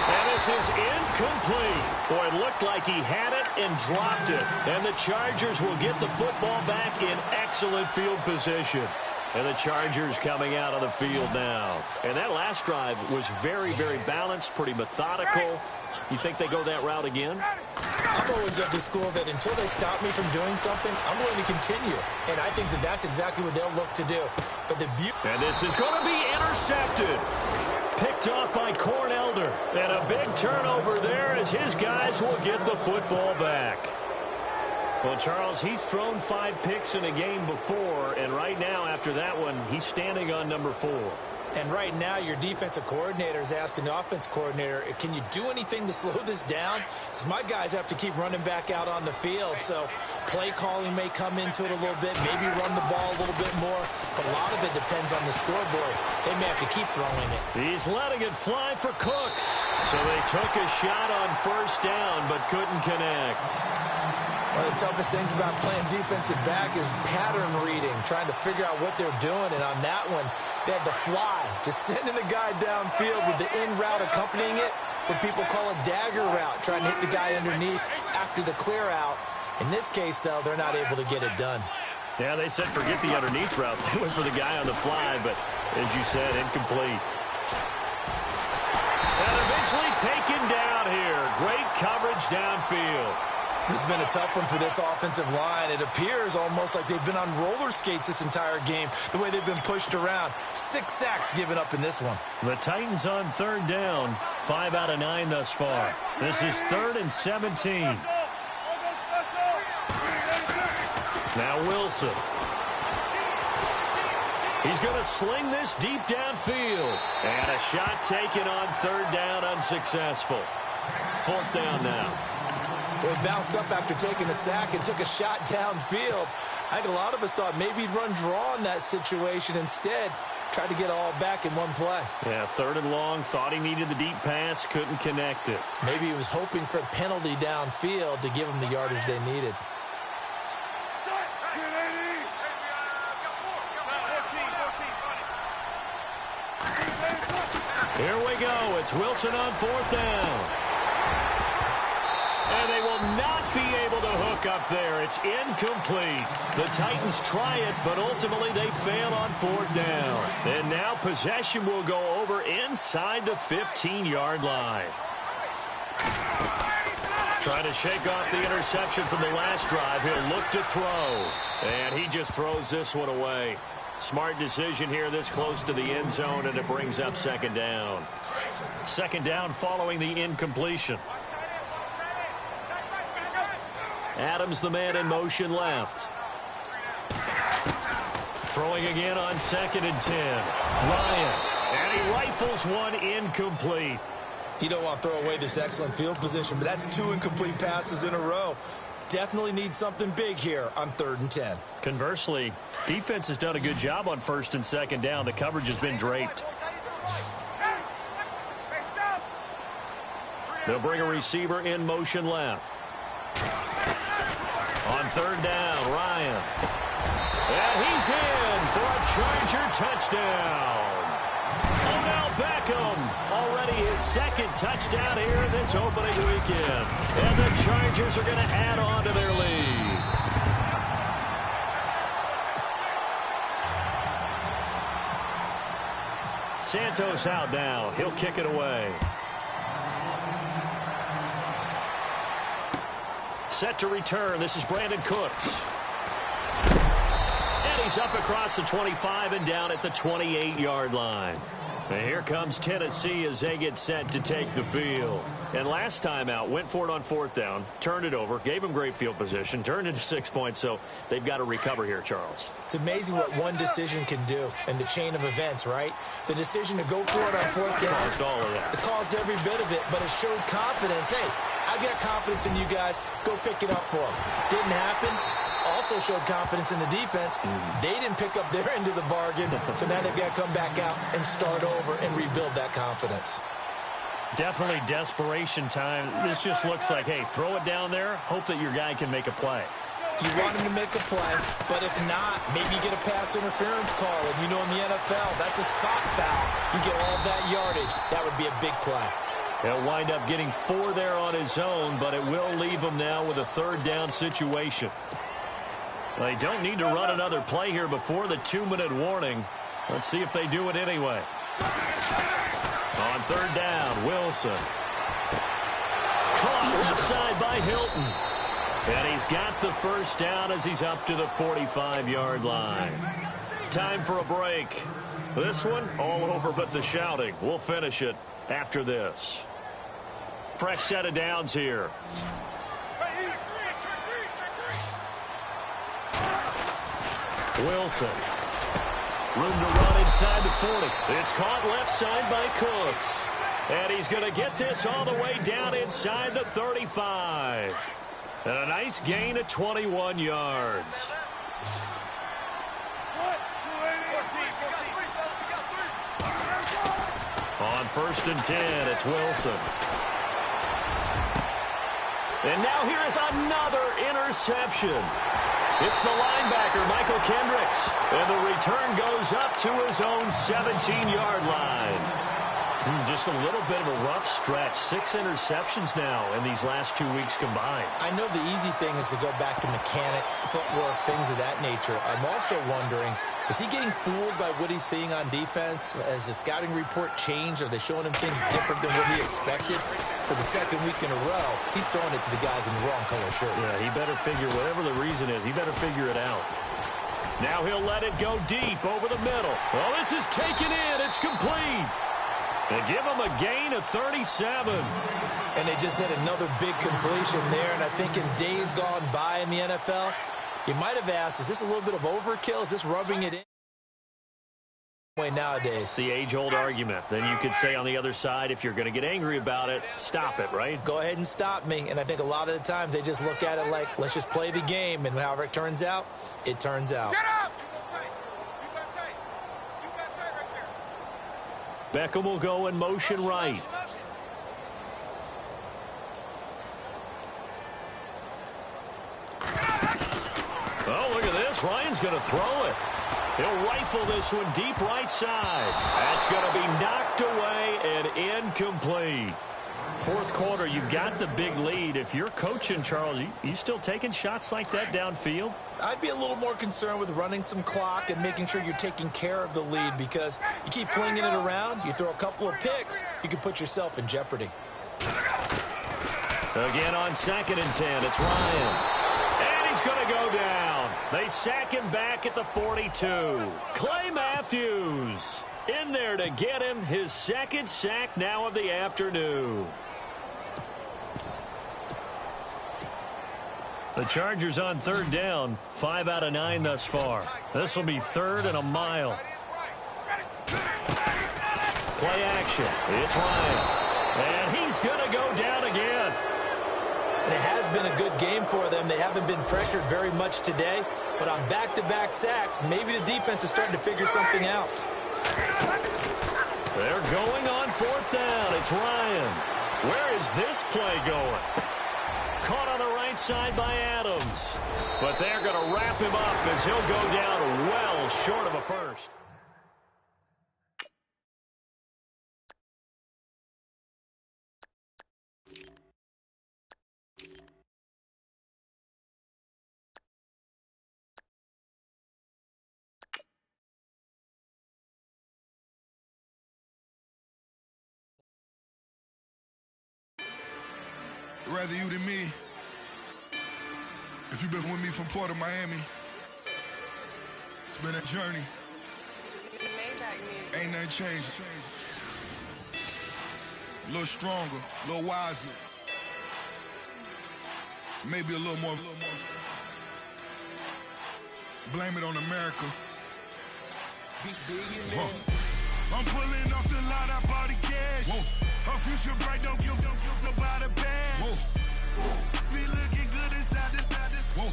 And this is incomplete. Boy, it looked like he had it and dropped it. And the Chargers will get the football back in excellent field position. And the Chargers coming out on the field now. And that last drive was very, very balanced, pretty methodical. You think they go that route again? I'm always of the school that until they stop me from doing something, I'm going to continue. And I think that that's exactly what they'll look to do. But the beauty... And this is going to be intercepted. Picked off by Corn Elder. And a big turnover there as his guys will get the football back. Well, Charles, he's thrown 5 picks in a game before. And right now, after that one, he's standing on number 4. And right now, your defensive coordinator is asking the offense coordinator, can you do anything to slow this down? Because my guys have to keep running back out on the field. So play calling may come into it a little bit, maybe run the ball a little bit more. But a lot of it depends on the scoreboard. They may have to keep throwing it. He's letting it fly for Cooks. So they took a shot on first down, but couldn't connect. One of the toughest things about playing defensive back is pattern reading, trying to figure out what they're doing. And on that one, they had the fly, just sending a guy downfield with the in route accompanying it, what people call a dagger route, trying to hit the guy underneath after the clear out. In this case, though, they're not able to get it done. Yeah, they said forget the underneath route. They went for the guy on the fly, but as you said, incomplete. And eventually taken down here. Great coverage downfield. This has been a tough one for this offensive line. It appears almost like they've been on roller skates this entire game, the way they've been pushed around. 6 sacks given up in this one. The Titans on third down, 5 out of 9 thus far. This is 3rd and 17. Now Wilson. He's going to sling this deep downfield. And a shot taken on third down, unsuccessful. 4th down now. Boy, bounced up after taking a sack and took a shot downfield. I think a lot of us thought maybe he'd run draw in that situation. Instead, tried to get it all back in one play. Yeah, 3rd and long, thought he needed the deep pass, couldn't connect it. Maybe he was hoping for a penalty downfield to give him the yardage they needed. Here we go. It's Wilson on 4th down. And they will not be able to hook up there. It's incomplete. The Titans try it, but ultimately they fail on 4th down. And now possession will go over inside the 15-yard line. Trying to shake off the interception from the last drive. He'll look to throw. And he just throws this one away. Smart decision here this close to the end zone, and it brings up 2nd down. 2nd down following the incompletion. Adams, the man in motion left. Throwing again on 2nd and 10. Ryan, and he rifles one incomplete. You don't want to throw away this excellent field position, but that's 2 incomplete passes in a row. definitely need something big here on 3rd and 10. Conversely, defense has done a good job on 1st and 2nd down. The coverage has been draped. They'll bring a receiver in motion left. On 3rd down, Ryan. And he's in for a Charger touchdown. Odell Beckham, already his 2nd touchdown here this opening weekend. And the Chargers are going to add on to their lead. Santos out now. He'll kick it away. Set to return. This is Brandon Cooks. And he's up across the 25 and down at the 28-yard line. And here comes Tennessee as they get set to take the field. And last time out, went for it on 4th down, turned it over, gave him great field position, turned into 6 points, so they've got to recover here, Charles. It's amazing what one decision can do in the chain of events, right? The decision to go for it on 4th down. Caused all of that. It caused every bit of it, but it showed confidence. Hey, I got confidence in you guys. Go pick it up for them. Didn't happen. Also showed confidence in the defense. They didn't pick up their end of the bargain, so now they've got to come back out and start over and rebuild that confidence. Definitely desperation time. This just looks like, hey, throw it down there, hope that your guy can make a play. You want him to make a play, but if not, maybe you get a pass interference call. And you know in the NFL, that's a spot foul. You get all that yardage. That would be a big play. He'll wind up getting 4 there on his own, but it will leave him now with a 3rd down situation. They don't need to run another play here before the 2-minute warning. Let's see if they do it anyway. On 3rd down, Wilson. Caught left side by Hilton. And he's got the 1st down as he's up to the 45-yard line. Time for a break. This one, all over but the shouting. We'll finish it after this. Fresh set of downs here. Wilson. Room to run inside the 40. It's caught left side by Cooks. And he's going to get this all the way down inside the 35. And a nice gain of 21 yards. On 1st and 10, it's Wilson. And now here is another interception. It's the linebacker, Michael Kendricks. And the return goes up to his own 17-yard line. Just a little bit of a rough stretch. 6 interceptions now in these last 2 weeks combined. I know the easy thing is to go back to mechanics, footwork, things of that nature. I'm also wondering, is he getting fooled by what he's seeing on defense? Has the scouting report changed? Are they showing him things different than what he expected? For the 2nd week in a row, he's throwing it to the guys in the wrong color shirts. Yeah, he better figure, whatever the reason is, he better figure it out. Now he'll let it go deep over the middle. Well, this is taken in. It's complete. They give him a gain of 37. And they just hit another big completion there. And I think in days gone by in the NFL, you might have asked, is this a little bit of overkill? Is this rubbing it in? Nowadays. It's the age-old argument. Then you could say on the other side, if you're going to get angry about it, stop it, right? Go ahead and stop me. And I think a lot of the times they just look at it like, let's just play the game. And however it turns out, it turns out. Get up! Beckham will go in motion right. Oh, look at this. Ryan's going to throw it. He'll rifle this one deep right side. That's going to be knocked away and incomplete. 4th quarter, you've got the big lead. If you're coaching, Charles, you still taking shots like that downfield? I'd be a little more concerned with running some clock and making sure you're taking care of the lead, because you keep flinging it around, you throw a couple of picks, you can put yourself in jeopardy. Again on 2nd and 10, it's Ryan. And he's going to go down. They sack him back at the 42. Clay Matthews in there to get him his 2nd sack now of the afternoon. The Chargers on 3rd down, 5 out of 9 thus far. This will be 3rd and a mile. Play action. It's Ryan. And he's going to go down again. and it has been a good game for them. They haven't been pressured very much today, but on back-to-back sacks, maybe the defense is starting to figure something out. They're going on fourth down. It's Ryan. Where is this play going? Caught on the right side by Adams. But they're going to wrap him up as he'll go down well short of a first. Rather you than me. If you've been with me from Port of Miami, it's been a journey. Ain't nothing changed. A little stronger, a little wiser. Maybe a little more. Blame it on America. I'm pulling off the line, I bought the cash. Whoa. Her future bright, don't give nobody bad. Be looking good inside this. Whoa.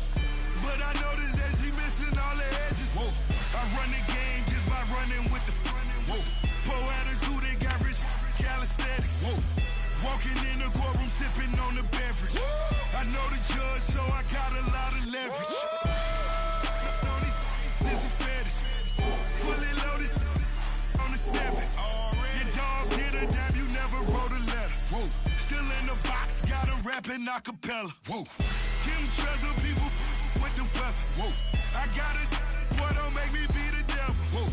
But I noticed that she missing all the edges. Whoa. I run the game just by running with the Whoa. Poor attitude, they got rich calisthenics. Whoa. Walking in the courtroom, sipping on the beverage. Whoa. I know the judge, so I got a lot of leverage. This is fetish. Fully loaded on the 7. Your dog get a damn, you never wrote a letter. Whoa. Still in the box, got him rapping acapella. Whoa. Kim Treasure, people with the weapon. Whoa. I got it, boy, don't make me be the devil. Whoa.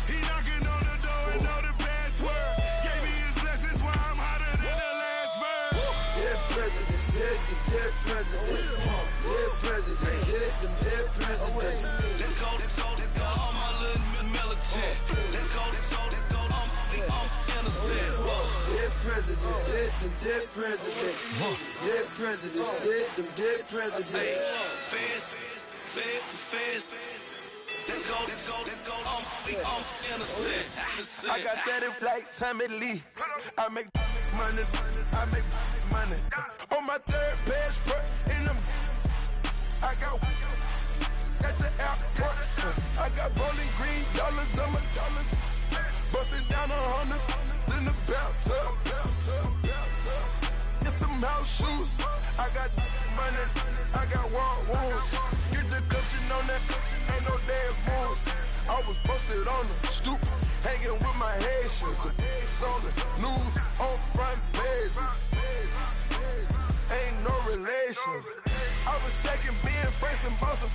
He knocking on the door and know the password. Gave me his blessings while I'm hotter than the last verse. Dead presidents, dead presidents. Dead presidents, dead presidents. Let's go, all my little militant. Let's go, I'm innocent. Dead presidents, dead presidents. Dead presidents, dead presidents. Feds. Let's go, I'm innocent. I got that if like Tommy Lee. I make money. On my third passport, and I got at the airport. I got bowling green dollars on my dollars. Busting down 100 in the bathtub. Get some house shoes. I got money. I got war wounds. Get the cushion on that. Ain't no dance moves. I was posted on the stoop, hanging with my Haitians. On the news, on front pages. Ain't no relations. I was taking being friends and bustin'.